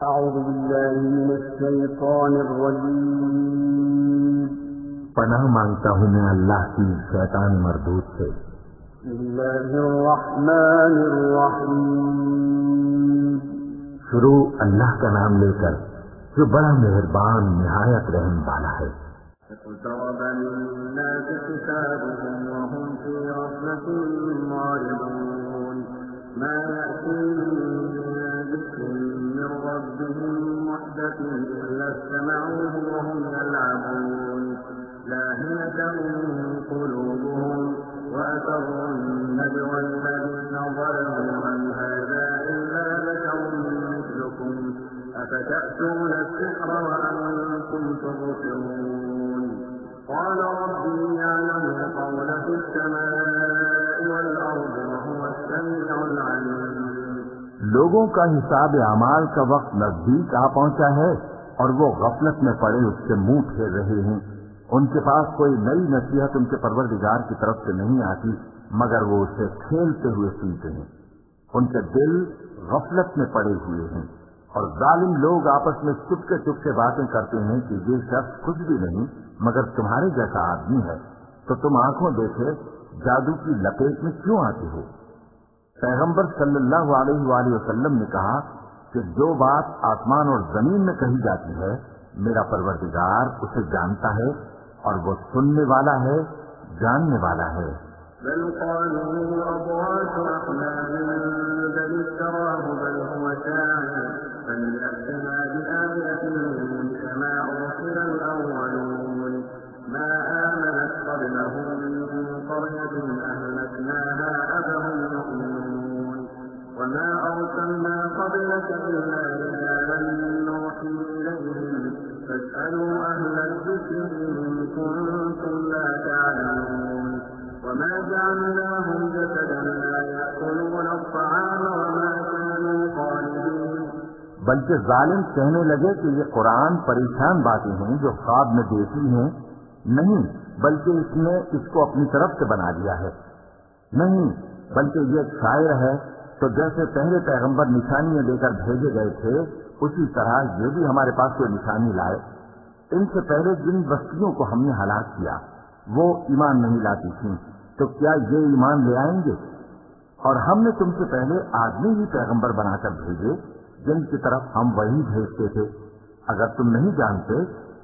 أعوذ بالله من الشيطان الرجيم पनाह मांगता हूँ मैं अल्लाह की शैतान मरदूद से। بسم الله الرحمن الرحيم शुरू अल्लाह का नाम लेकर जो बड़ा मेहरबान निहायत रहम वाला है। اقترب للناس حسابهم وهم في غفلة معرضون ما يأتيهم من ذكر من ربهم محدث إلا استمعوه وهم يلعبون لاهية قلوبهم وأسروا النجوى الذين ظلموا عن هذا إلا بشر مثلكم أفتأتون السحر وأنتم تبصرون قال ربي يعلم القول في السماء والأرض وهو السميع العليم। लोगों का हिसाब अमाल का वक्त नजदीक आ पहुंचा है और वो गफलत में पड़े उससे मुंह फेर रहे हैं। उनके पास कोई नई नसीहत उनके परवरदिगार की तरफ से नहीं आती मगर वो उसे खेलते हुए सुनते हैं। उनके दिल गफलत में पड़े हुए हैं और जालिम लोग आपस में चुपके चुपके बातें करते हैं कि ये शख्स कुछ भी नहीं मगर तुम्हारे जैसा आदमी है, तो तुम आंखों देखे जादू की लपेट में क्यों आते हो। पैगंबर सल्लल्लाहु अलैहि वसल्लम ने कहा कि जो बात आसमान और जमीन में कही जाती है मेरा परवरदिगार उसे जानता है और वो सुनने वाला है, जानने वाला है। بل قالوا أضغاث أحلام بل افتراه بل هو شاعر فليأتنا بآية كما أرسل الأولون ما آمنت قبلهم من قرية أهلكناها أفهم يؤمنون وما أرسلنا قبلك إلا رجالا نوحي إليهم فاسألوا أهل الذكر إن كنتم لا تعلمون وما جعلناهم جسدا لا يأكلون الطعام وما كانوا خالدين। बल्कि जालिम कहने लगे कि ये कुरान परेशान बातें हैं जो ख्वाब में देखी हैं। नहीं, बल्कि इसने इसको अपनी तरफ से बना लिया है। नहीं, बल्कि ये एक शायर है। तो जैसे पहले पैगंबर निशानियां लेकर भेजे गए थे उसी तरह ये भी हमारे पास कोई निशानी लाए। इनसे पहले जिन बस्तियों को हमने हलाक किया वो ईमान नहीं लाती थी, तो क्या ये ईमान ले आएंगे। और हमने तुमसे पहले आदमी ही पैगंबर बनाकर भेजे जिनकी तरफ हम वही भेजते थे। अगर तुम नहीं जानते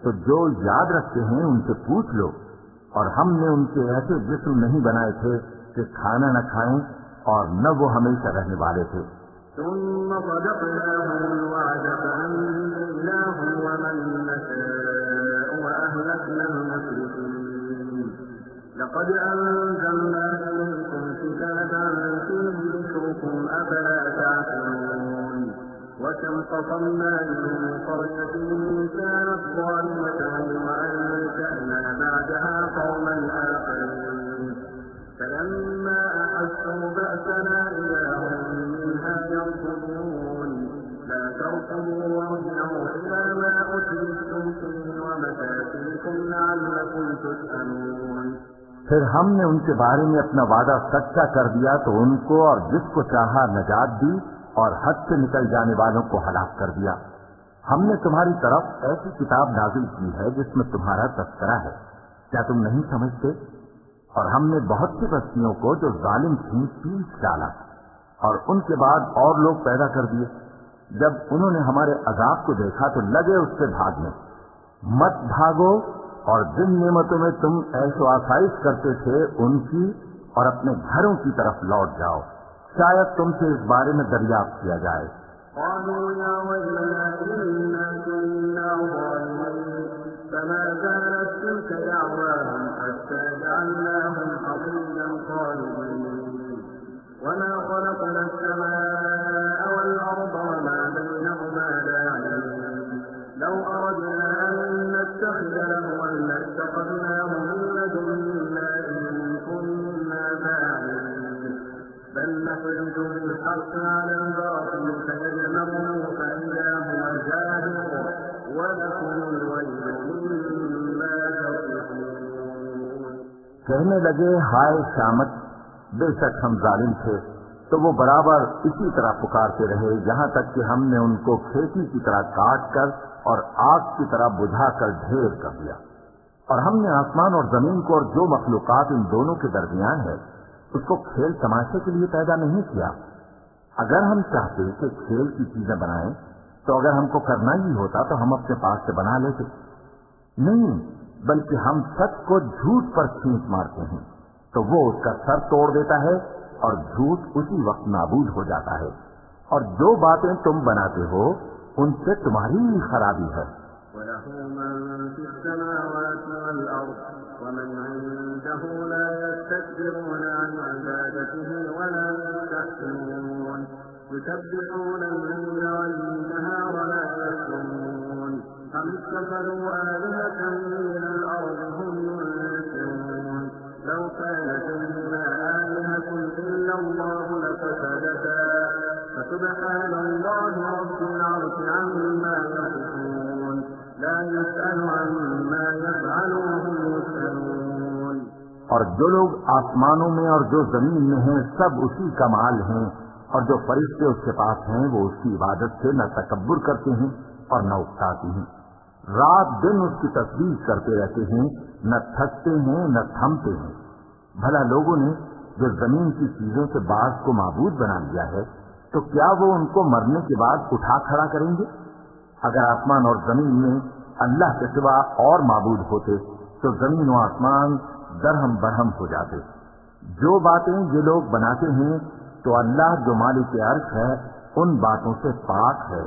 तो जो याद रखते हैं उनसे पूछ लो। और हमने उनके ऐसे जिस्म नहीं बनाए थे कि खाना न खाएं और न वो हमेशा रहने वाले थे। ثم صدقناهم الوعد فأنجيناهم ومن نشاء وأهلكنا المشركين لقد أنزلنا إليكم كتابا فيه ذكركم أفلا تعقلون وكم قصمنا من قرية كانت ظالمة وأنشأنا بعدها قوما آخرين فلما أحسوا بأسنا إذا هم منها يركضون لا تركضوا وارجعوا إلى ما أترفتم فيه ومساكنكم لعلكم تسألون। फिर हमने उनके बारे में अपना वादा सच्चा कर दिया तो उनको और जिसको चाहा नजात दी और हद से निकल जाने वालों को हलाक कर दिया। हमने तुम्हारी तरफ ऐसी किताब नाजिल की है जिसमें तुम्हारा तस्करा है, क्या तुम नहीं समझते। और हमने बहुत सी बस्तियों को जो जालिम थी पीस डाला और उनके बाद और लोग पैदा कर दिए। जब उन्होंने हमारे अजाब को देखा तो लगे उससे भागने। मत भागो और जिन नेमतों में तुम ऐशो आसाइश करते थे उनकी और अपने घरों की तरफ लौट जाओ, शायद तुमसे इस बारे में दरियाफ्त किया जाए। قالوا يا ويلنا إنا كنا ظالمين فما زالت تلك دعواهم حتى جعلناهم حصيدا خالدين وما خلقنا السماء والأرض وما بينهما لاعبين لو أردنا أن نتخذ لهوا لاتخذناه من لدنا إن كنا فاعلين بل نحرج بالحق على الباطل فيدمره فإذا هو زاهق ولكم الويل مما تصفون। कहने लगे हाय शामत, बेशक हम जालिम थे, तो वो बराबर इसी तरह पुकारते रहे, यहाँ तक कि हमने उनको खेती की तरह काट कर और आग की तरह बुझाकर ढेर कर दिया। और हमने आसमान और जमीन को और जो मखलूकात इन दोनों के दरमियान है उसको खेल तमाशे के लिए पैदा नहीं किया। अगर हम चाहते कि खेल की चीजें बनाएं तो अगर हमको करना ही होता तो हम अपने पास से बना लेते। नहीं, बल्कि हम सच को झूठ पर खींच मारते हैं तो वो उसका सर तोड़ देता है और झूठ उसी वक्त नाबूद हो जाता है। और जो बातें तुम बनाते हो उनसे तुम्हारी ही खराबी है। لو كان فيهما آلهة إلا الله لفسدتا فسبحان الله رب العرش عما يصفون لا يسأل عما يفعل وهم يسألون। और जो लोग आसमानों में और जो जमीन में हैं सब उसी का माल हैं, और जो फरिश्ते उसके पास हैं वो उसकी इबादत से न तकब्बुर करते हैं और न उकसाते हैं। रात दिन उसकी तस्बीह करते रहते हैं, न थकते हैं न थमते हैं। भला लोगों ने जो जमीन की चीजों से बाज को माबूद बना लिया है तो क्या वो उनको मरने के बाद उठा खड़ा करेंगे? अगर आसमान और जमीन में अल्लाह के सिवा और माबूद होते तो जमीन और आसमान दरहम बरहम हो जाते। जो बातें ये लोग बनाते हैं तो अल्लाह जो मालिक अर्श है उन बातों से पाक है।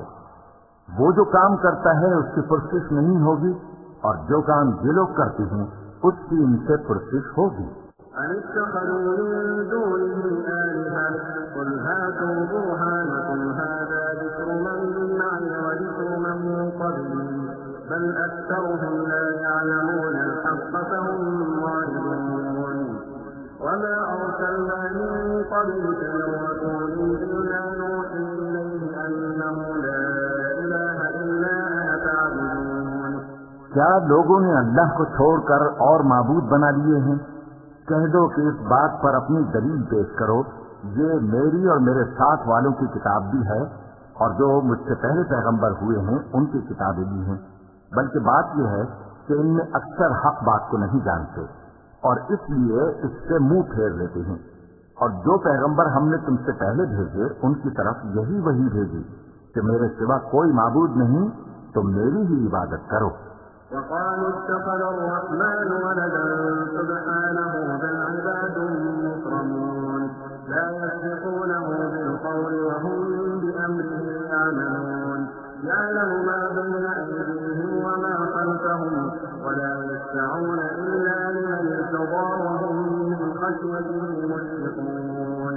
वो जो काम करता है उसकी पुरसिश नहीं होगी, और जो काम ये लोग करते हैं उसकी इनसे पुरसिश होगी। أَنِتَّخَذُوا مِن دُونِهِ آلِهَةً قُلْ هَاتُوا بُرْهَانَكُمْ هَٰذَا ذِكْرُ مَن مَّعِيَ وَذِكْرُ مَن قَبْلِي بَلْ أَكْثَرُهُمْ لَا يَعْلَمُونَ الْحَقَّ فَهُم مُّعْرِضُونَ وَمَا أَرْسَلْنَا مِن قَبْلِكَ مِن رَّسُولٍ إِلَّا نُوحِي إِلَيْهِ أَنَّهُ لَا إِلَٰهَ إِلَّا أَنَا فَاعْبُدُونِ। क्या लोगों ने अल्लाह को छोड़कर और माबूद बना लिए हैं? कह दो कि इस बात पर अपनी दलील पेश करो, ये मेरी और मेरे साथ वालों की किताब भी है और जो मुझसे पहले पैगंबर हुए हैं उनकी किताबें भी हैं। बल्कि बात यह है कि इनमें अक्सर हक बात को नहीं जानते और इसलिए इससे मुंह फेर लेते हैं। और जो पैगंबर हमने तुमसे पहले भेजे उनकी तरफ यही वही भेजी कि मेरे सिवा कोई माबूद नहीं, तो मेरी ही इबादत करो। وقالوا اتخذ الرحمن ولدا سبحانه بل عباد مكرمون لا يسبقونه بالقول وهم بأمره يعملون يعلم ما بين أيديهم وما خلفهم ولا يشفعون إلا لمن ارتضى وهم من خشيته مشفقون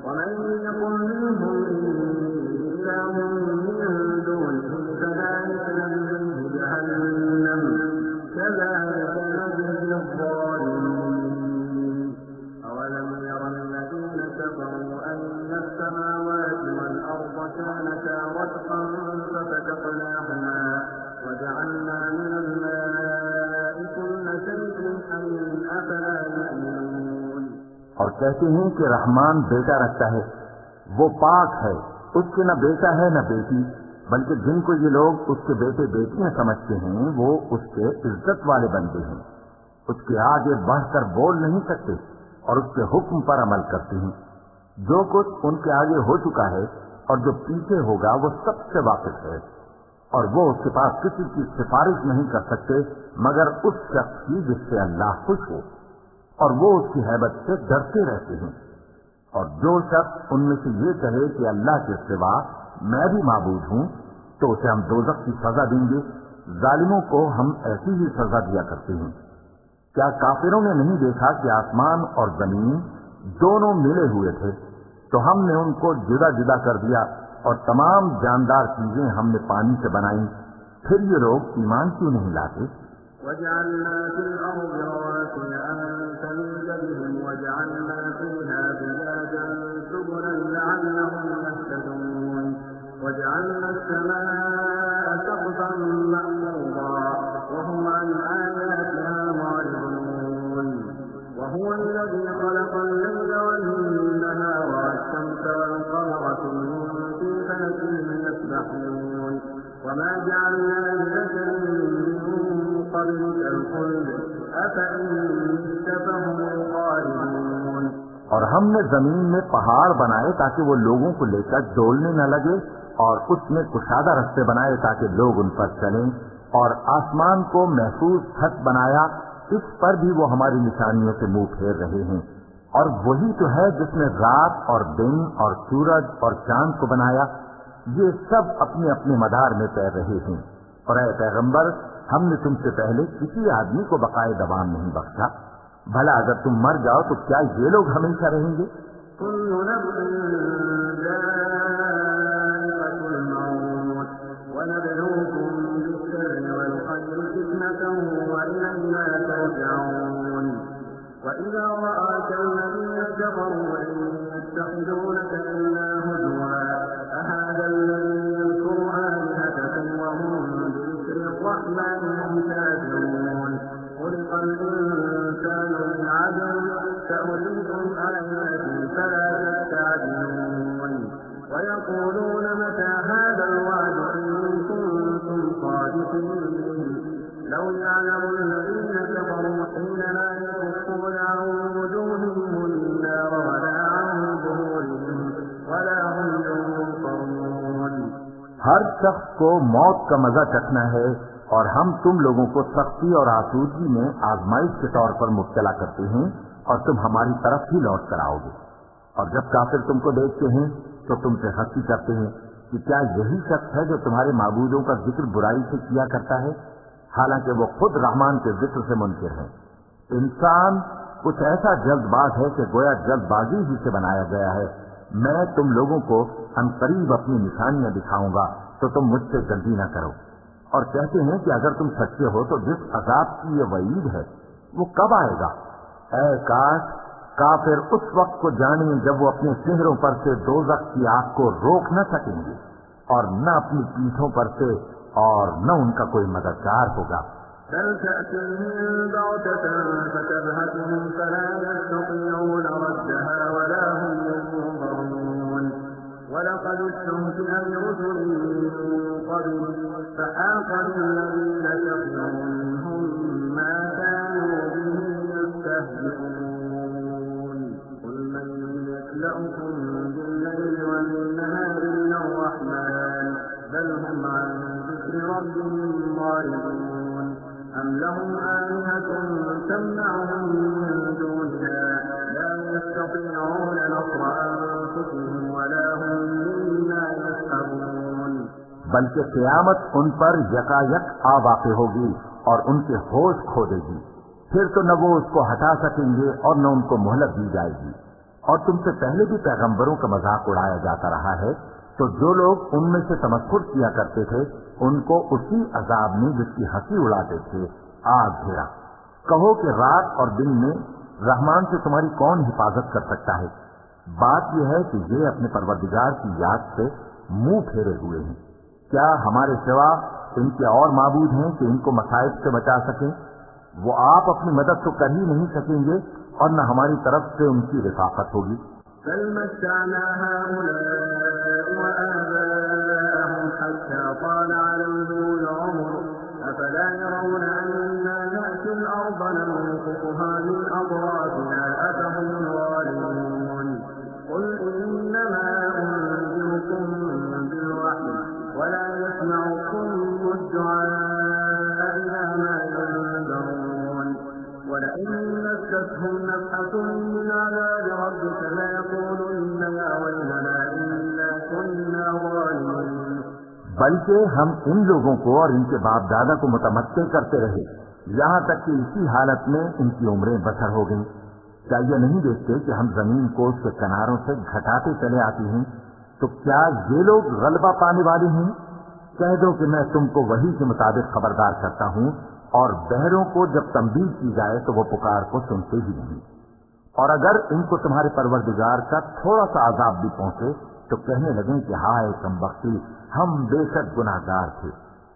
ومن يقل منهم إني إله من دونه فذلك نجزيه جهنم كذلك نجزي الظالمين أولم ير الذين كفروا أن السماوات والأرض كانتا رتقا ففتقناهما وجعلنا من الماء كل شيء حي أفلا يؤمنون। और कहते हैं कि रहमान बेटा रखता है, वो पाक है, उसके न बेटा है न बेटी, बल्कि जिनको ये लोग उसके बेटे बेटियां समझते हैं वो उसके इज्जत वाले बंदे हैं। उसके आगे बढ़कर बोल नहीं सकते और उसके हुक्म पर अमल करते हैं। जो कुछ उनके आगे हो चुका है और जो पीछे होगा वो सबसे वाकिफ है, और वो उसके पास किसी की सिफारिश नहीं कर सकते मगर उस शख्स की जिससे अल्लाह खुश हो, और वो उसकी हैबत से डरते रहते हैं। और जो शख्स उनमें से ये कहे कि अल्लाह के सिवा मैं भी माबूद हूं तो उसे हम दोज़ख की सजा देंगे। जालिमों को हम ऐसी ही सजा दिया करते हैं। क्या काफिरों ने नहीं देखा कि आसमान और जमीन दोनों मिले हुए थे, तो हमने उनको जुदा जुदा कर दिया और तमाम जानदार चीजें हमने पानी से बनाई, फिर ये लोग ईमान क्यों नहीं लाते? وجعلنا في الأرض رواسي أن تميد بهم وجعلنا فيها فجاجا سبلا لعلهم يهتدون وجعلنا السماء سقفا محفوظا وهم عن آياتها معرضون وهو الذي خلق الليل والنهار والشمس وما جعلنا لبشر من قبلك الخلد أفإن مت فهم الخالدون। और हमने जमीन में पहाड़ बनाए ताकि वो लोगों को लेकर डोलने न लगे, और उसमें कुशादा रास्ते बनाए ताकि लोग उन पर चलें, और आसमान को महफूज छत बनाया, इस पर भी वो हमारी निशानियों से मुंह फेर रहे हैं। और वही तो है जिसने रात और दिन और सूरज और चांद को बनाया, ये सब अपने अपने मदार में तैर रहे हैं। और ऐ पैगंबर, हमने तुमसे पहले किसी आदमी को बकाए दबान नहीं बख्शा। भला अगर तुम मर जाओ तो क्या ये लोग हमेशा रहेंगे? وإذا رآك الذين كفروا إن يتخذونك إلا هزوا أهذا الذي يذكر آلهتكم وهم بذكر الرحمن هم كافرون خلق الإنسان من عدم سأريكم آياتي فلا تستعجلون ويقولون متى هذا الوعد إن كنتم صادقين لو يعلم الذين كفروا حين لا يكفون عن وجوههم النار ولا عن ظهورهم ولا هم ينصرون। हर शख्स को मौत का मजा चखना है, और हम तुम लोगों को सख्ती और आसूदगी में आजमाइश के तौर पर मुब्तला करते हैं, और तुम हमारी तरफ ही लौट कर आओगे। और जब काफिर तुमको देखते हैं तो तुमसे हंसी करते हैं कि क्या यही शख्स है जो तुम्हारे माबूदों का जिक्र बुराई से किया करता है, हालांकि वो खुद रहमान के जिक्र से मुनकिर है। इंसान कुछ ऐसा जल्दबाज है कि गोया जल्दबाजी ही से बनाया गया है। मैं तुम लोगों को अनकरीब अपनी निशानियां दिखाऊंगा, तो तुम मुझसे जल्दी न करो। और कहते हैं कि अगर तुम सच्चे हो तो जिस अजाब की ये वईद है वो कब आएगा? ऐ काश काफिर उस वक्त को जाने जब वो अपने चेहरों पर से दोज़ख की आग को रोक न सकेंगे, और न अपनी पीठों पर से, और न उनका कोई मददगार होगा। बल तअतीहिम बग़ततन फतबहतहुम फला यस्ततीऊन रद्दहा वला हुम युनज़रून वलक़द इस्तहज़िअ बिरुसुलिन मिन क़ब्लिक फहाक़ बिल्लज़ीन कफ़रू मिनहुम मा कानू बिही यस्तहज़िऊन क़ुल मन यक्लउकुम बिल्लैलि वन्नहारि इल्ला अर्रहमान बल हुम अन ذكر ربهم معرضون أم لهم آلهة تمنعهم من دوننا لا يستطيعون نصر أنفسهم ولا هم منا يسحبون। बल्कि क़यामत उन पर यकायक आ वाक़े होगी और उनके होश खो देगी, फिर तो न वो उसको हटा सकेंगे और न उनको मोहलत दी जाएगी। और तुमसे पहले भी पैगंबरों का मजाक उड़ाया जाता रहा है, तो जो लोग उनमें से तमस्खुर किया करते थे उनको उसी अजाब में जिसकी हंसी उड़ाते थे आग घेरा। कहो कि रात और दिन में रहमान से तुम्हारी कौन हिफाजत कर सकता है? बात यह है कि ये अपने परवरदिगार की याद से मुंह फेरे हुए हैं। क्या हमारे सिवा इनके और माबूद हैं कि इनको मसाइब से बचा सकें? वो आप अपनी मदद तो कर ही नहीं सकेंगे, और न हमारी तरफ से उनकी रिफाकत होगी। बल मत्तअना हाउलाइ व आबाअहुम हत्ता ताल अलैहिम अल-उम्र अफला यरौना अन्ना नअति अल-अर्द नंकुसुहा मिन अطرافها अफहुम ग़ालिबून क़ुल इन्नमा उन्ज़िरुकुम बिल-वही वला यस्मअु सुम्मु अद-दुआआ इज़ा मा युनज़रून ولئن مستهم نفحة من عذاب ربك ليقولن يا ويلنا إنا كنا ظالمين। बल्कि हम इन लोगों को और इनके बाप दादा को मुतमत्ते करते रहे, यहाँ तक कि इसी हालत में इनकी उम्रें बसर हो गईं। क्या ये नहीं देखते कि हम जमीन को उसके किनारों से घटाते चले आते हैं? तो क्या ये लोग गलबा पाने वाले हैं? कह दो कि मैं तुमको वही के मुताबिक खबरदार करता हूँ, और बहरों को जब तंबीह की जाए तो वो पुकार को सुनते ही नहीं। और अगर इनको तुम्हारे परवरदिगार का थोड़ा सा अजाब भी पहुंचे तो कहने लगे कि हाय कमबख्ती, हम बेशक गुनाहगार थे।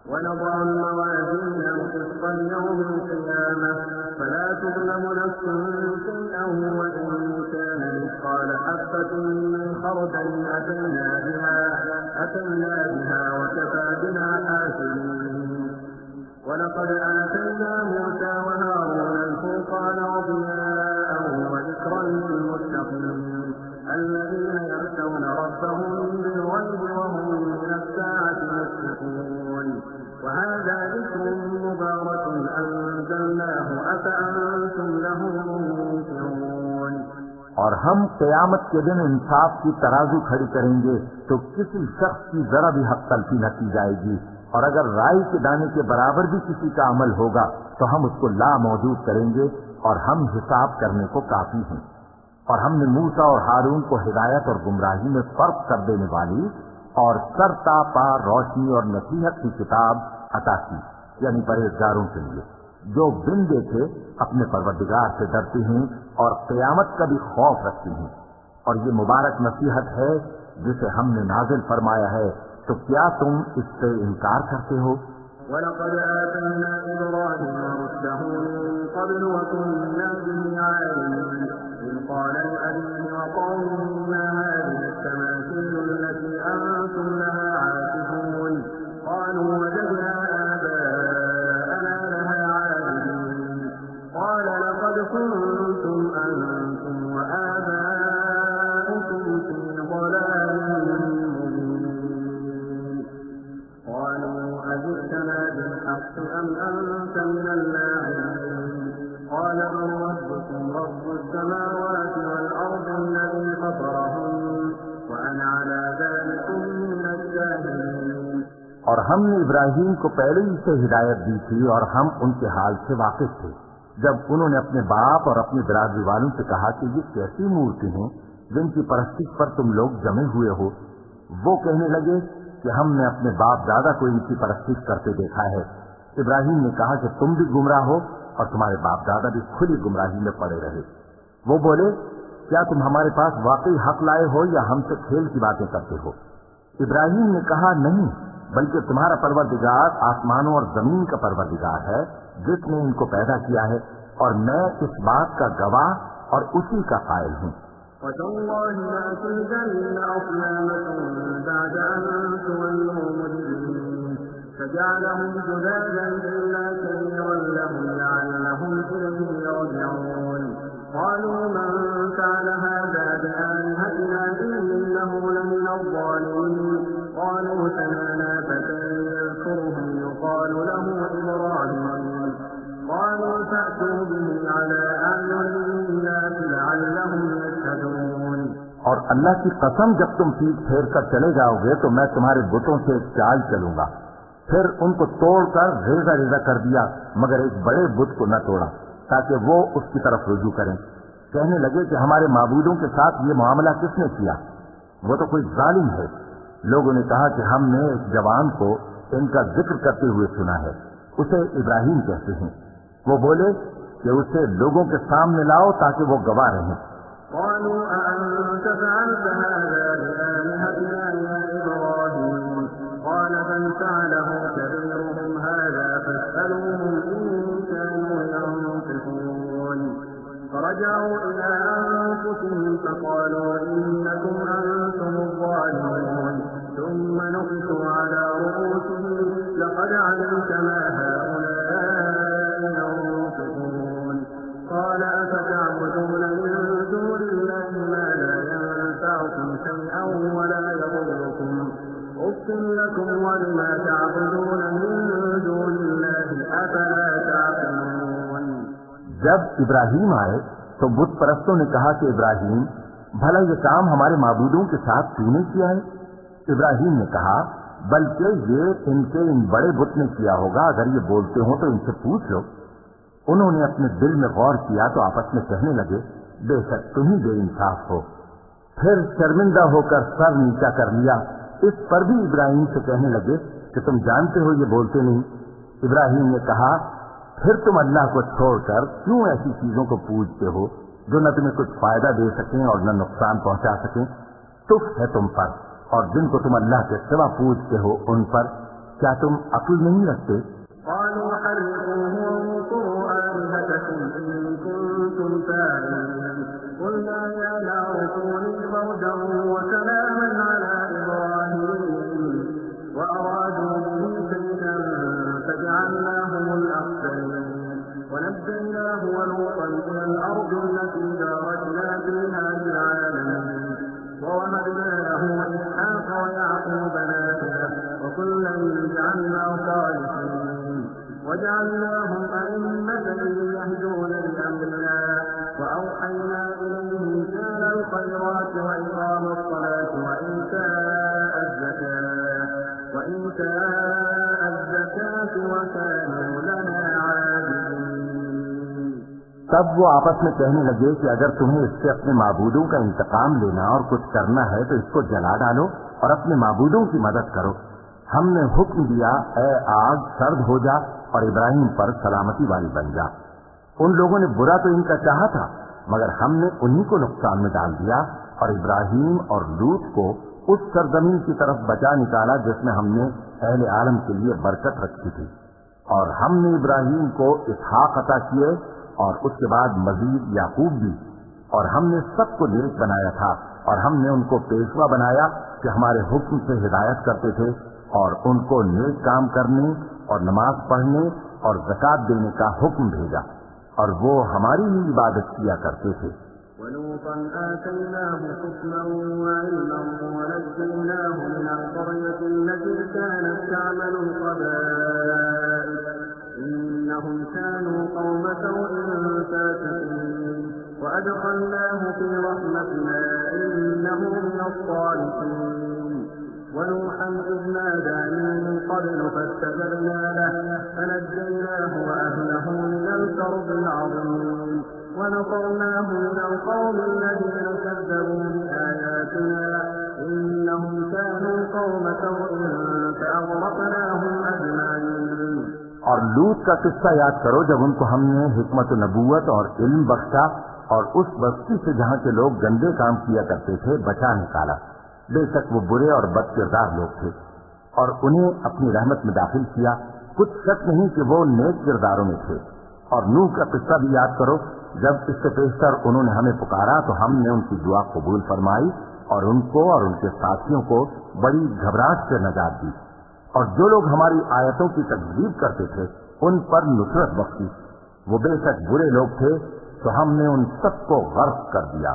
ونضع الموازين القسط ليوم القيامة فلا تظلم نفس شيئا وإن كان مثقال حبة من خردل أتينا بها وكفى بنا حاسبين ولقد آتينا موسى وهارون الفرقان وضياء وذكرا للمتقين الذين يخشون ربهم بالغيب وهم من الساعة مشفقون وهذا ذكر مبارك أنزلناه أفأنتم له منكرون। और हम क़यामत के दिन इंसाफ की तराजू खड़ी करेंगे तो किसी शख्स की जरा भी हक तलफी न की जाएगी, और अगर राई के दाने के बराबर भी किसी का अमल होगा तो हम उसको ला मौजूद करेंगे और हम हिसाब करने को काफी हैं। और हमने मूसा और हारून को हिदायत और गुमराही में फर्क कर देने वाली और सरता पार रोशनी और नसीहत की किताब अता की, यानी परहेजगारों के लिए जो बिन देखे अपने परवरदिगार से डरती हैं और क़यामत का भी खौफ रखती हैं। और ये मुबारक नसीहत है जिसे हमने नाजिल फरमाया है, तो क्या तुम इससे इनकार करते हो? वलक़द आतैना इब्राहीम रुश्दहु मिन क़ब्ल वकुन्ना बिही आलिमीन इज़ क़ाल लिअबीहि वक़ौमिही मा हाज़िहि अत्तमासीलु अल्लती अंतुम लहा आकिफून क़ालू वजदना आबाअना लहा आबिदीन क़ाल लक़द कुन्तुम अंतुम वआबाउकुम फ़ी ضलालिन मुबीन क़ालू अजि'तना बिल्हक़्क़ि अम अंत मिन अल्लाዒबीन क़ाल बल रब्बुकुम रब्बु السماوات والأرض الذي فطرهن وأنا على ذلكم من الشاهدين। और हमने इब्राहीम को पहले ही से हिदायत दी थी और हम उनके हाल से वाकिफ थे। जब उन्होंने अपने बाप और अपनी बिरादरी वालों से कहा कि ये कैसी मूर्ति हैं जिनकी परस्तिश पर तुम लोग जमे हुए हो, वो कहने लगे कि हमने अपने बाप दादा को इनकी परस्तिश करते देखा है। इब्राहीम ने कहा कि तुम भी गुमराह हो और तुम्हारे बाप दादा भी खुली गुमराही में पड़े रहे। वो बोले, क्या तुम हमारे पास वाकई हक लाए हो या हमसे खेल की बातें करते हो? इब्राहीम ने कहा, नहीं, बल्कि तुम्हारा परवरदिगार आसमानों और जमीन का परवरदिगार है जिसने इनको पैदा किया है, और मैं इस बात का गवाह और उसी का कायल हूँ। فجعلهم جذاذا إلا كبيرا لهم لعلهم إليه يرجعون قالوا من فعل هذا بآلهتنا إنه لمن الظالمين قالوا سمعنا فتى يذكرهم يقال له إبراهيم قالوا فأتوا به على أعين الناس لعلهم يشهدون। और अल्लाह की कसम, जब तुम पीठ फेर कर चले जाओगे तो मैं तुम्हारे बुतों से एक चाल चलूंगा। फिर उनको तोड़कर रेजा रेजा कर दिया, मगर एक बड़े बुत को न तोड़ा ताकि वो उसकी तरफ रुजू करें। कहने लगे कि हमारे माबूदों के साथ ये मामला किसने किया? वो तो कोई जालिम है। लोगों ने कहा कि हमने एक जवान को इनका जिक्र करते हुए सुना है, उसे इब्राहीम कहते हैं। वो बोले कि उसे लोगों के सामने लाओ ताकि वो गवाह रहें। قالوا أأنت فعلت هذا بآلهتنا يا إبراهيم قال بل فعله كبيرهم هذا فاسألوهم إن كانوا ينطقون فرجعوا إلى أنفسهم فقالوا إنكم أنتم الظالمون ثم نكسوا على رؤوسهم لقد علمت ما هؤلاء ينطقون قال أفتعبدون من دون الله ما لا ينفعكم شيئا ولا يضركم أف لكم ولما تعبدون من دون الله أفلا تعقلون। जब इब्राहीम आए तो बुत परस्तों ने कहा कि इब्राहीम, भला ये काम हमारे माबूदों के साथ तूने किया है? इब्राहीम ने कहा, बल्कि ये इनके इन बड़े बुत ने किया होगा। अगर ये बोलते हो तो इनसे पूछ लो। उन्होंने अपने दिल में गौर किया तो आपस में कहने लगे, बेशक तुम ही बेइंसाफ हो। फिर शर्मिंदा होकर सर नीचा कर लिया। इस पर भी इब्राहीम से कहने लगे कि तुम जानते हो ये बोलते नहीं। इब्राहीम ने कहा, फिर तुम अल्लाह को छोड़कर क्यों ऐसी चीजों को पूजते हो जो न तुम्हें कुछ फायदा दे सकें और न नुकसान पहुंचा सकें? तुफ है तुम पर, और जिनको तुम अल्लाह के सिवा पूजते हो उन पर। क्या तुम अक्ल नहीं रखते? قلنا يا نار كوني بردا وسلاما على إبراهيم وأرادوا به كيدا فجعلناهم الأرض التي باركنا فيها للعالمين ووهبنا له إسحاق ويعقوب نافلة وكلا جعلنا صالحين وجعلناهم أئمة يهدون بأمرنا وأوحينا إليهم فعل الخيرات وإقام الصلاة وإيتاء الزكاة وكانوا لنا عابدين. तब वो आपस में कहने लगे कि अगर तुम्हें इससे अपने माबूदों का इंतकाम लेना और कुछ करना है तो इसको जला डालो और अपने माबूदों की मदद करो। हमने हुक्म दिया, ऐ आग सर्द हो जा और इब्राहिम पर सलामती वाली बन जा। उन लोगों ने बुरा तो इनका चाहा था, मगर हमने उन्हीं को नुकसान में डाल दिया और इब्राहिम और लूत को उस सरजमीन की तरफ बचा निकाला जिसमें हमने अहले आलम के लिए बरकत रखी थी। और हमने इब्राहिम को इसहाक अता किए और उसके बाद मजीद याकूब भी। और हमने सबको नेक बनाया था और हमने उनको पेशवा बनाया कि हमारे हुक्म से हिदायत करते थे और उनको नेक काम करने और नमाज पढ़ने और ज़कात देने का हुक्म भेजा और वो हमारी ही इबादत किया करते थे। ولوطا آتيناه حكما وعلما ونجيناه من القرية التي كانت تعمل الخبائث إنهم كانوا قوم سوء فاسقين وأدخلناه في رحمتنا إنه من الصالحين ونوحا إذ نادى من قبل فاستجبنا له فنجيناه وأهله من الكرب العظيم ونصرناه من القوم الذين كذبوا بآياتنا إنهم كانوا قوم سوء فأغرقناهم أجمعين. और लूत का किस्सा याद करो जब उनको हमने हिकमत नबूवत और इल्म बख्शा और उस बस्ती से जहाँ के लोग गंदे काम किया करते थे बचा निकाला। बेशक वो बुरे और बद किरदार लोग थे और उन्हें अपनी रहमत में दाखिल किया। कुछ शक नहीं कि वो नेक किरदारों में थे। और नूह का किस्सा भी याद करो जब इससे पेशतर उन्होंने हमें पुकारा तो हमने उनकी दुआ कबूल फरमाई और उनको और उनके साथियों को बड़ी घबराहट से नजात दी। और जो लोग हमारी आयतों की तकजीब करते थे उन पर नुसरत बख्शी। वो बेशक बुरे लोग थे तो हमने उन सबको गर्क कर दिया।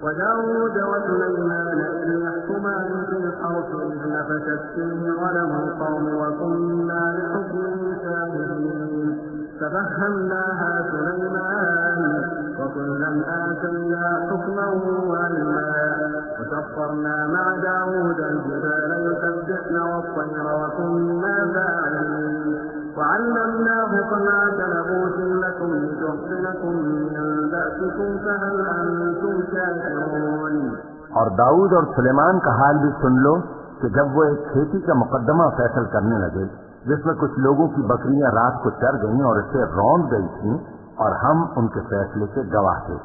وداود وسليمان إذ يحكمان في الحرث إذ نفشت فيه غنم القوم وكنا لحكمهم شاهدين ففهمناها سليمان وكلا آتينا حكما وعلما وسخرنا مع داود الجبال يسبحن والطير وكنا فاعلين وعلمناه صنعة لبوس لكم لتحصنكم من بأسكم فهل أنتم شاكرون. और दाऊद और सुलेमान का हाल भी सुन लो कि जब वो एक खेती का मुकदमा फैसल करने लगे जिसमें कुछ लोगों की बकरियां रात को चर गईं और इससे रौंद गई थीं और हम उनके फैसले के गवाह थे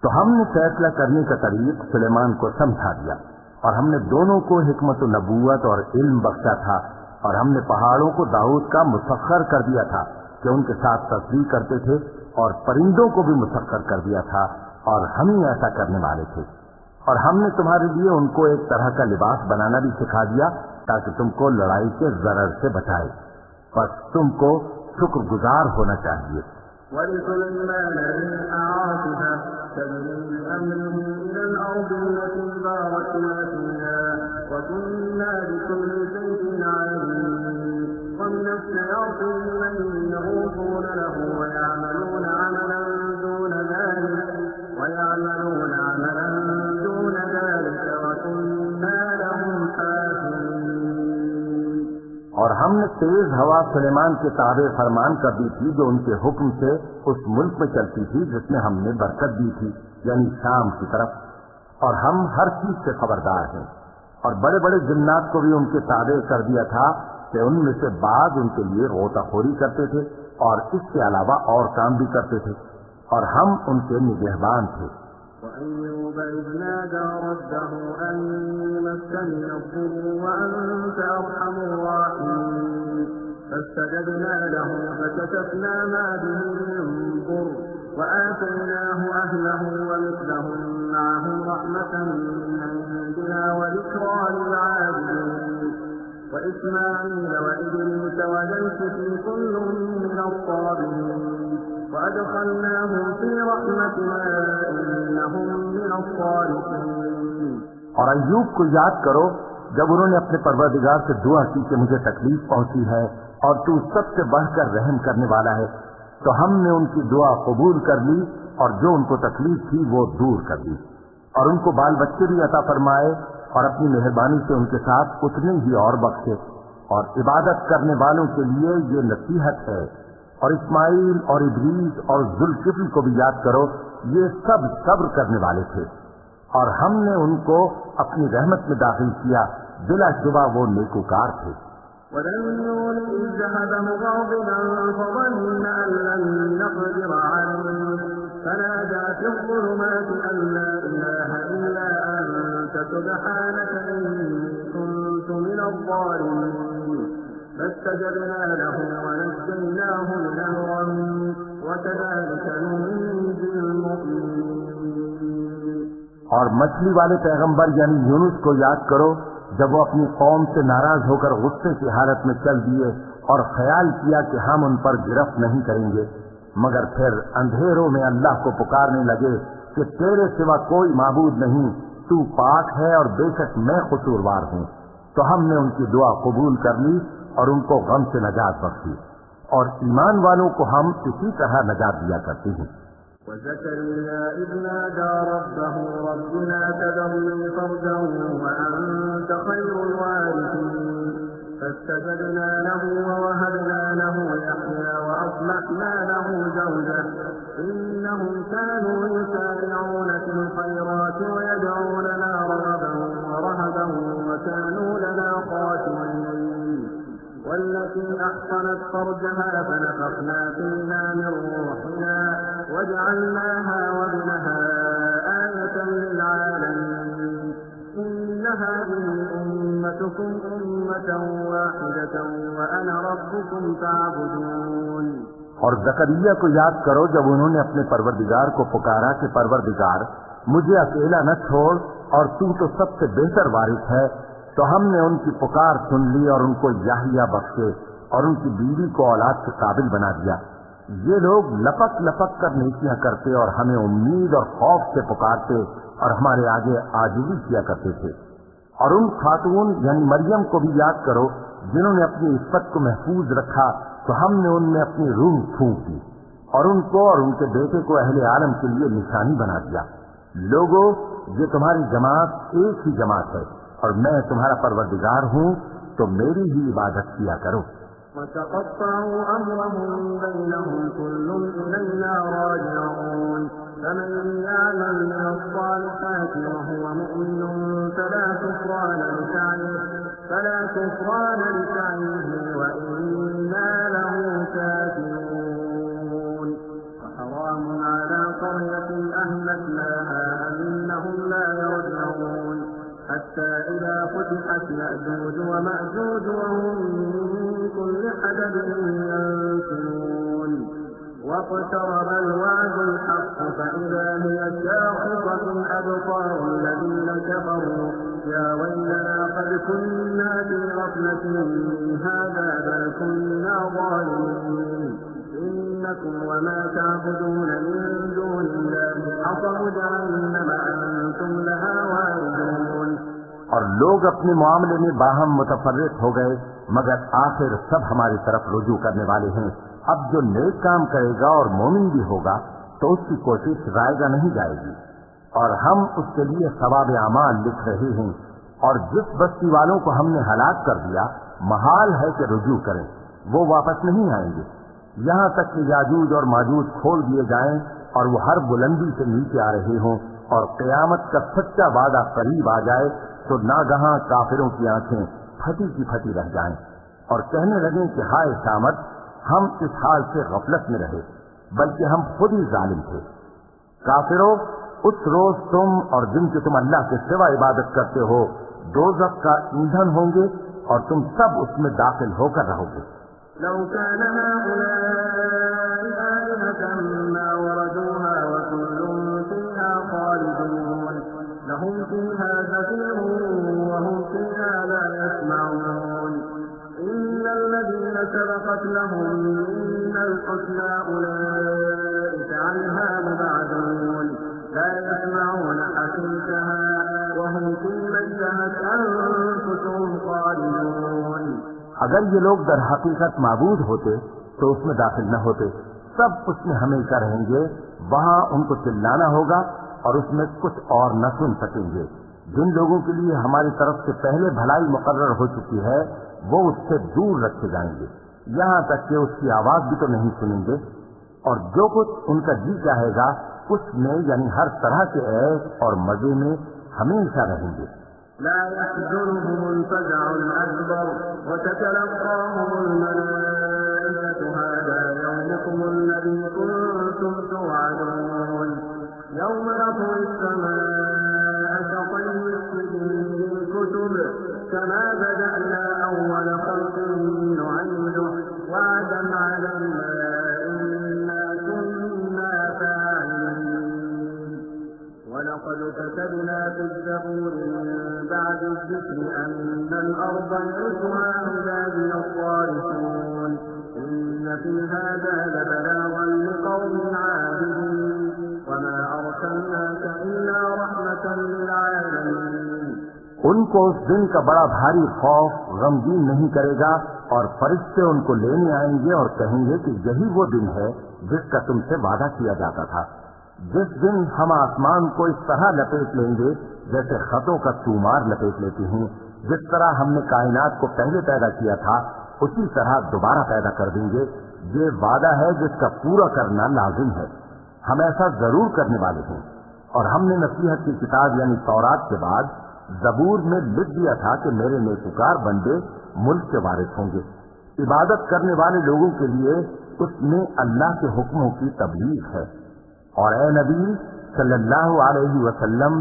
तो हमने फैसला करने का तरीक सुलेमान को समझा दिया और हमने दोनों को हिकमत नबूवत और इल्म बख्शा था और हमने पहाड़ों को दाऊद का मुसख्खर कर दिया था कि उनके साथ तस्बीह करते थे और परिंदों को भी मुसख्खर कर दिया था और हम ही ऐसा करने वाले थे। और हमने तुम्हारे लिए उनको एक तरह का लिबास बनाना भी सिखा दिया ताकि तुमको लड़ाई के ज़रर से बचाए। बस तुमको शुक्रगुजार होना चाहिए। ولسليمان الريح عاصفة تجري بأمره إلى الأرض التي باركنا فيها وكنا بكل شيء عالمين ومن الشياطين من يغوصون له ويعملون عملا دون ذلك وكنا لهم حافظين. और हमने तेज हवा सुलेमान के ताबे फरमान कर दी थी जो उनके हुक्म से उस मुल्क में चलती थी जिसमें हमने बरकत दी थी यानी शाम की तरफ। और हम हर चीज से खबरदार हैं। और बड़े बड़े जिन्नात को भी उनके ताबे कर दिया था कि उनमें से बाद उनके लिए गोताखोरी करते थे और इसके अलावा और काम भी करते थे और हम उनके निगहबान थे। وأيوب إذ نادى ربه أني مسني الضر وأنت أرحم الراحمين فاستجبنا له فكشفنا ما به من ضر وآتيناه أهله ومثلهم معهم رحمة من عندنا وذكرى للعابدين وإسماعيل وإدريس وذا الكفل كل من الصابرين وأدخلناهم في رحمتنا إنهم من الصالحين. और अय्यूब को याद करो जब उन्होंने अपने परवरदिगार से दुआ की कि मुझे तकलीफ पहुंची है और तू सबसे बढ़कर रहम करने वाला है, तो हमने उनकी दुआ कबूल कर ली और जो उनको तकलीफ थी वो दूर कर दी और उनको बाल बच्चे भी अता फरमाए और अपनी मेहरबानी से उनके साथ उतने ही और बख्शे। और इबादत करने वालों के लिए ये नसीहत है। और इस्माइल और इदरीस और जुल्किफ्ल को भी याद करो, ये सब सब्र करने वाले थे और हमने उनको अपनी रहमत में दाखिल किया, बिलाशुबा वो नेकूकार थे। وذنون إذ ذهب مغاضبا فظن أن لن نقدر عليه فنادى في الظلمات أن لا إله إلا أنت سبحانك إني كنت من الظالمين فاستجبنا له ونجيناه من الغم وكذلك ننجي المؤمنين. और मछली वाले पैगंबर यानी यूनुस को याद करो जब वो अपनी कौम से नाराज होकर गुस्से की हालत में चल दिए और ख्याल किया कि हम उन पर गिरफ्त नहीं करेंगे, मगर फिर अंधेरों में अल्लाह को पुकारने लगे कि तेरे सिवा कोई माबूद नहीं, तू पाक है और बेशक मैं कसूरवार हूँ। तो हमने उनकी दुआ कबूल कर ली और उनको गम से नजात बख्शी और ईमान वालों को हम इसी तरह नजात दिया करते हैं। وزكريا إذ نادى ربه رب لا تذرني فردا وأنت خير الوارثين فاستجبنا له ووهبنا له يحيى وأصلحنا له زوجه إنهم كانوا يسارعون في الخيرات ويدعوننا رغبا ورهبا وكانوا لنا خاشعين والتي أحصنت فرجها فنفخنا فيها من روحنا وجعلناها وابنها آية للعالمين إن هذه أمتكم أمة واحدة وأنا ربكم فاعبدون. और जकरिया को याद करो जब उन्होंने अपने परवरदिगार को पुकारा कि परवरदिगार मुझे अकेला न छोड़ और तू तो सबसे बेहतर वारिस है, तो हमने उनकी पुकार सुन ली और उनको याहिया बख्शे और उनकी बीवी को औलाद के काबिल बना दिया। ये लोग लपक लपक कर नेकियां करते और हमें उम्मीद और खौफ से पुकारते और हमारे आगे आजिज़ी किया करते थे। और उन खातून यानी मरियम को भी याद करो जिन्होंने अपनी इस्फत को महफूज रखा, तो हमने उनमें अपनी रूह फूंक दी और उनको और उनके बेटे को अहले आलम के लिए निशानी बना दिया। लोगों, ये तुम्हारी जमात एक ही जमात है और मैं तुम्हारा परवरदिगार हूँ, तो मेरी ही इबादत किया करो। وتقطعوا أمرهم بينهم كل إلينا راجعون فمن يعمل من الصالحات وهو مؤمن فلا كفران لسعيه وإنا له كافرون. وحرام على قرية أهلكناها أنهم لا يرجعون حتى إذا فتحت يأجوج ومأجوج وهم من كل حدب ينسلون واقترب الوعد الحق فإذا هي شاخصة أبصار الذين كفروا يا ويلنا قد كنا في غفلة من هذا بل كنا ظالمين إنكم وما تعبدون من دون الله حصب جهنم أنتم لها واردون. और लोग अपने मामले में बाहम मुतफर्रिक हो गए, मगर आखिर सब हमारी तरफ रुजू करने वाले हैं। अब जो नेक काम करेगा और मोमिन भी होगा तो उसकी कोशिश रायगा नहीं जाएगी और हम उसके लिए सवाब अमाल लिख रहे हैं। और जिस बस्ती वालों को हमने हलाक कर दिया, महाल है कि रुजू करें, वो वापस नहीं आएंगे यहाँ तक कि याजूज और माजूज खोल दिए जाएं और वो हर बुलंदी से नीचे आ रहे हों और क़यामत का सच्चा वादा करीब आ जाए तो नागहां काफिरों की आंखें फटी की फटी रह जाएं और कहने लगें कि हाय शामत, हम इस हाल से गफलत में रहे, बल्कि हम खुद ही जालिम थे। काफिरों, उस रोज तुम और जिनकी तुम अल्लाह के सिवा इबादत करते हो दोज़ख का ईंधन होंगे और तुम सब उसमें दाखिल होकर रहोगे। لو كان هؤلاء آلهة ما وردوها وكل فيها خالدون لهم فيها زفير وهم فيها لا يسمعون سبقت لهم منا الحسنى أولئك عنها مبعدون لا يسمعون حسيسها وهم فيما اشتهت أنفسهم خالدون। अगर ये लोग दर हकीकत माबूद होते तो उसमें दाखिल न होते, सब उसमें हमेशा रहेंगे। वहाँ उनको चिल्लाना होगा और उसमें कुछ और न सुन सकेंगे। जिन लोगों के लिए हमारी तरफ से पहले भलाई मुकर्रर हो चुकी है वो उससे दूर रखे जाएंगे, यहाँ तक कि उसकी आवाज भी तो नहीं सुनेंगे। और जो कुछ उनका जी चाहेगा उसमें यानी हर तरह के ऐश और मजे में हमेशा रहेंगे। لا يحزنهم الفزع الأكبر وتتلقاهم الملائكة هذا يومكم الذي كنتم توعدون يوم نطوي السماء كطي السجل للكتب كما بدأنا أول خلق نعيده وعدا علينا إنا كنا فاعلين ولقد كتبنا في الزبور من بعد الذكر أن الأرض يرثها عبادي الصالحون إن في هذا لبلاغا لقوم عابدين وما أرسلناك إلا رحمة للعالمين। उनको उस दिन का बड़ा भारी खौफ गमगीन नहीं करेगा और फरिश्ते उनको लेने आएंगे और कहेंगे कि यही वो दिन है जिसका तुमसे वादा किया जाता था, जिस दिन हम आसमान को इस तरह लपेट लेंगे जैसे खतों का तूमार लपेट लेती हैं। जिस तरह हमने कायनात को पहले पैदा किया था उसी तरह दोबारा पैदा कर देंगे। ये वादा है जिसका पूरा करना लाजिम है। हम ऐसा जरूर करने वाले हैं। और हमने नसीहत की किताब यानी तौरात के बाद जबूर में लिख दिया था कि मेरे नेकुकार बंदे मुल्क के वारिस होंगे। इबादत करने वाले लोगों के लिए उसमें अल्लाह के हुक्मों की तबलीग है। और ए नबी सल्लल्लाहु अलैहि वसल्लम,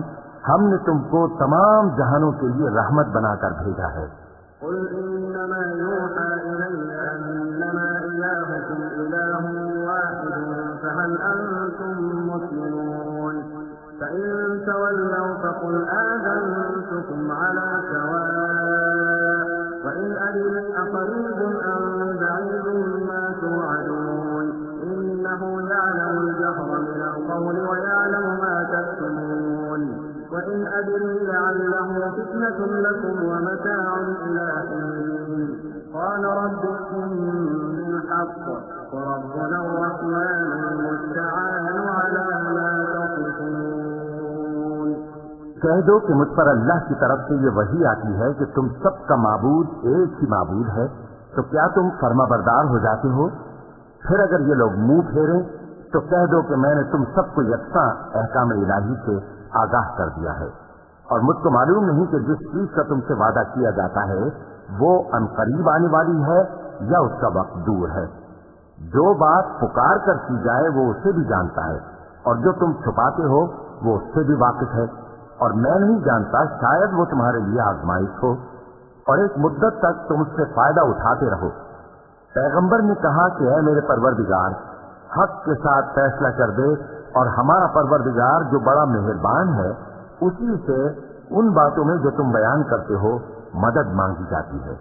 हमने तुमको तमाम जहानों के लिए रहमत बनाकर भेजा है। قل إنما يوحى إلي أنما إلهكم إله واحد فهل أنتم مسلمون فإن تولوا فقل آذنتكم على سواء وإن أدري أقريب أم بعيد ما توعدون إنه يعلم الجهر من القول ويعلم ما تكتمون وإن أدري لعله فتنة لكم ومتاع إلى حين قال رب احكم بالحق وربنا الرحمن المستعان على ما تصفون। कह दो कि मुझ पर अल्लाह की तरफ से ये वही आती है कि तुम सबका माबूद एक ही माबूद है, तो क्या तुम फर्माबरदार हो जाते हो? फिर अगर ये लोग मुंह फेरें तो कह दो कि मैंने तुम सबको यकसा अहकाम इलाही से आगाह कर दिया है और मुझको मालूम नहीं कि जिस चीज का तुमसे वादा किया जाता है वो अनकरीब आने वाली है या उसका वक्त दूर है। जो बात पुकार कर की जाए वो उसे भी जानता है और जो तुम छुपाते हो वो उससे भी वाकिफ है। और मैं नहीं जानता, शायद वो तुम्हारे लिए आजमाइश हो और एक मुद्दत तक तुम उससे फायदा उठाते रहो। पैगंबर ने कहा कि ऐ मेरे परवरदिगार, हक के साथ फैसला कर दे और हमारा परवरदिगार जो बड़ा मेहरबान है उसी से उन बातों में जो तुम बयान करते हो मदद मांगी जाती है।